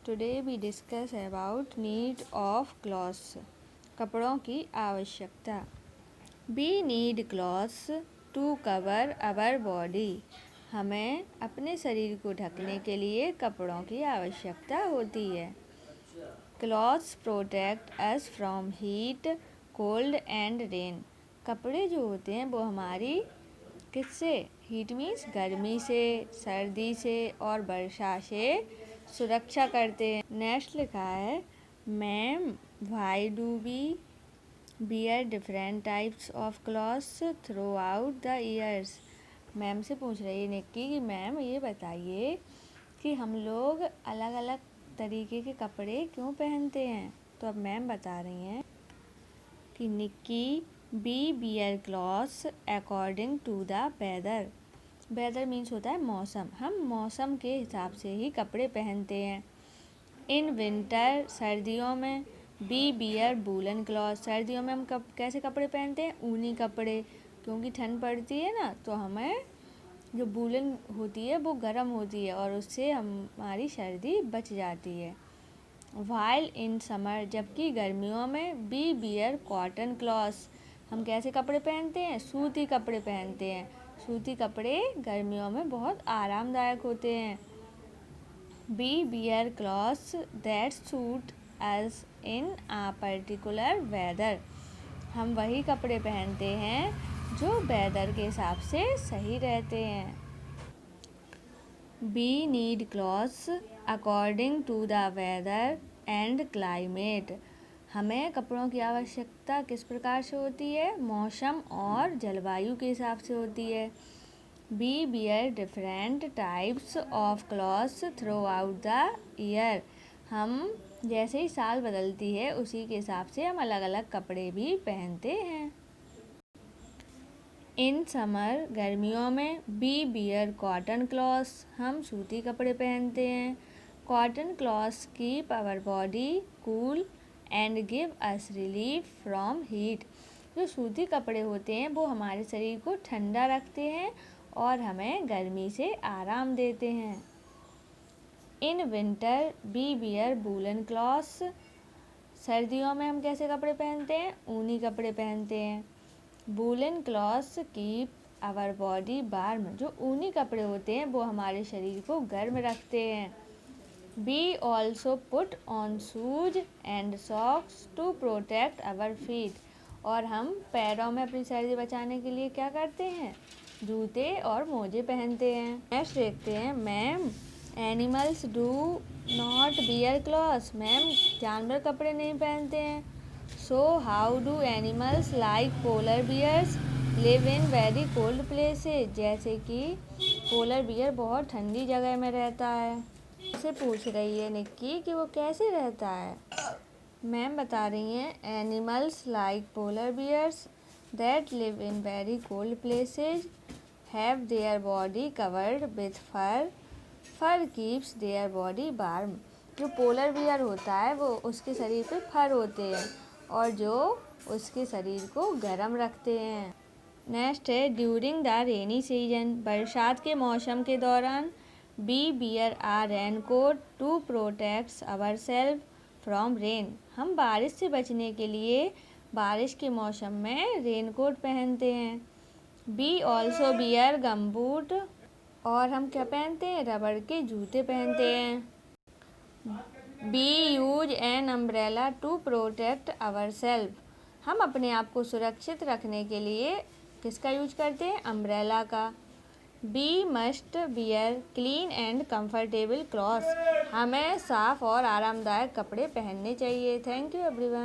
Today we discuss about need of clothes. कपड़ों की आवश्यकता. We need clothes to cover our body. हमें अपने शरीर को ढकने के लिए कपड़ों की आवश्यकता होती है. Clothes protect us from heat, cold and rain. कपड़े जो होते हैं वो हमारी किससे? हीट मीन्स गर्मी से, सर्दी से और वर्षा से सुरक्षा करते हैं. नेक्स्ट लिखा है, ma'am why do we wear different types of clothes throughout the years. Ma'am से पूछ रही है निक्की कि मैम ये बताइए कि हम लोग अलग अलग तरीके के कपड़े क्यों पहनते हैं. तो अब मैम बता रही हैं कि निक्की we wear clothes according to the weather. Weather means होता है मौसम. हम मौसम के हिसाब से ही कपड़े पहनते हैं. इन विंटर सर्दियों में बी बियर वूलन क्लॉथ. सर्दियों में हम कैसे कपड़े पहनते हैं? ऊनी कपड़े, क्योंकि ठंड पड़ती है ना, तो हमें जो वूलन होती है वो गर्म होती है और उससे हमारी सर्दी बच जाती है. वाइल इन समर, जबकि गर्मियों में बी बियर कॉटन क्लॉथ्स. हम कैसे कपड़े पहनते हैं? सूती कपड़े पहनते हैं. सूती कपड़े गर्मियों में बहुत आरामदायक होते हैं. We wear clothes that suit us in a particular weather. हम वही कपड़े पहनते हैं जो वेदर के हिसाब से सही रहते हैं. We need clothes according to the weather and climate. हमें कपड़ों की आवश्यकता किस प्रकार से होती है? मौसम और जलवायु के हिसाब से होती है. We wear different types of clothes throughout the year. हम जैसे ही साल बदलती है उसी के हिसाब से हम अलग अलग कपड़े भी पहनते हैं. इन समर, गर्मियों में बी बियर कॉटन क्लॉथ्स. हम सूती कपड़े पहनते हैं. Cotton clothes keep our body cool and give us relief from heat. जो सूती कपड़े होते हैं वो हमारे शरीर को ठंडा रखते हैं और हमें गर्मी से आराम देते हैं. In winter we wear woollen clothes. सर्दियों में हम कैसे कपड़े पहनते हैं? ऊनी कपड़े पहनते हैं. Woollen clothes keep our body warm. जो ऊनी कपड़े होते हैं वो हमारे शरीर को गर्म रखते हैं. We also put on shoes and socks to protect our feet. और हम पैरों में अपनी सर्दी बचाने के लिए क्या करते हैं? जूते और मोजे पहनते हैं. नेक्स्ट देखते हैं, ma'am animals do not wear clothes. Ma'am जानवर कपड़े नहीं पहनते हैं. So how do animals like polar bears live in very cold places. जैसे कि पोलर बियर बहुत ठंडी जगह में रहता है. से पूछ रही है निक्की कि वो कैसे रहता है. मैम बता रही हैं, animals like polar bears that live in very cold places have their body covered with fur. Fur keeps their body warm. जो पोलर बियर होता है वो उसके शरीर पे फर होते हैं और जो उसके शरीर को गर्म रखते हैं. नेक्स्ट है, ड्यूरिंग द रेनी सीजन. बरसात के मौसम के दौरान we wear a raincoat to protect our self from rain. हम बारिश से बचने के लिए बारिश के मौसम में रेनकोट पहनते हैं. We also wear gumboot. और हम क्या पहनते हैं? रबड़ के जूते पहनते हैं. We use an umbrella to protect our self. हम अपने आप को सुरक्षित रखने के लिए किसका यूज करते हैं? अम्ब्रेला का. We must wear clean and comfortable clothes. हमें साफ और आरामदायक कपड़े पहनने चाहिए. Thank you everyone.